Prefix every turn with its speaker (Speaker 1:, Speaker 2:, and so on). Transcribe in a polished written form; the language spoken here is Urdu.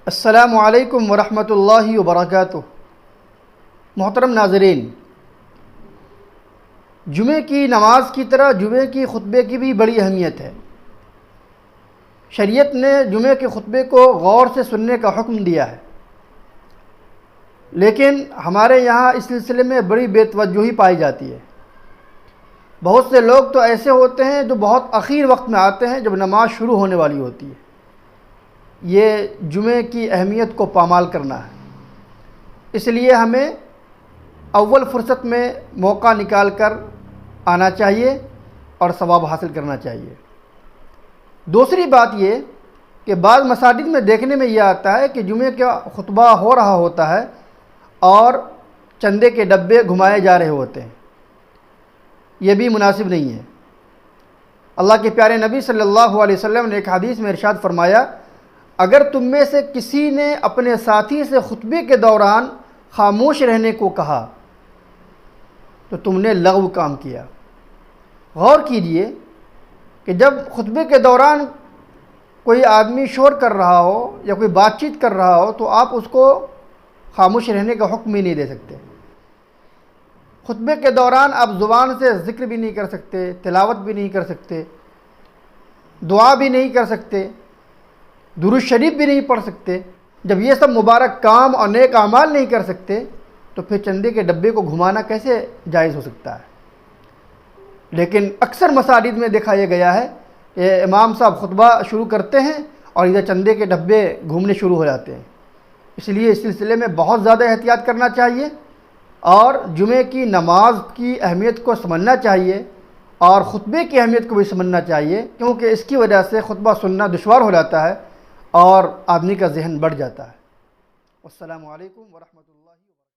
Speaker 1: السلام علیکم ورحمۃ اللہ وبرکاتہ۔ محترم ناظرین، جمعے کی نماز کی طرح جمعے کی خطبے کی بھی بڑی اہمیت ہے۔ شریعت نے جمعے کے خطبے کو غور سے سننے کا حکم دیا ہے، لیکن ہمارے یہاں اس سلسلے میں بڑی بے توجہی پائی جاتی ہے۔ بہت سے لوگ تو ایسے ہوتے ہیں جو بہت اخیر وقت میں آتے ہیں جب نماز شروع ہونے والی ہوتی ہے۔ یہ جمعے کی اہمیت کو پامال کرنا ہے، اس لیے ہمیں اول فرصت میں موقع نکال کر آنا چاہیے اور ثواب حاصل کرنا چاہیے۔ دوسری بات یہ کہ بعض مساجد میں دیکھنے میں یہ آتا ہے کہ جمعے کا خطبہ ہو رہا ہوتا ہے اور چندے کے ڈبے گھمائے جا رہے ہوتے ہیں۔ یہ بھی مناسب نہیں ہے۔ اللہ کے پیارے نبی صلی اللہ علیہ وسلم نے ایک حدیث میں ارشاد فرمایا، اگر تم میں سے کسی نے اپنے ساتھی سے خطبے کے دوران خاموش رہنے کو کہا تو تم نے لغو کام کیا۔ غور کیجئے کہ جب خطبے کے دوران کوئی آدمی شور کر رہا ہو یا کوئی بات چیت کر رہا ہو تو آپ اس کو خاموش رہنے کا حکم ہی نہیں دے سکتے۔ خطبے کے دوران آپ زبان سے ذکر بھی نہیں کر سکتے، تلاوت بھی نہیں کر سکتے، دعا بھی نہیں کر سکتے، درود شریف بھی نہیں پڑھ سکتے۔ جب یہ سب مبارک کام اور نیک اعمال نہیں کر سکتے تو پھر چندے کے ڈبے کو گھمانا کیسے جائز ہو سکتا ہے؟ لیکن اکثر مساجد میں دیکھا یہ گیا ہے کہ امام صاحب خطبہ شروع کرتے ہیں اور ادھر چندے کے ڈبے گھومنے شروع ہو جاتے ہیں۔ اس لیے اس سلسلے میں بہت زیادہ احتیاط کرنا چاہیے اور جمعے کی نماز کی اہمیت کو سمجھنا چاہیے اور خطبے کی اہمیت کو بھی سمجھنا چاہیے، کیونکہ اس کی وجہ سے خطبہ سننا دشوار ہو جاتا ہے اور آدمی کا ذہن بڑھ جاتا ہے۔ السلام علیکم ورحمۃ اللہ وبرکاتہ۔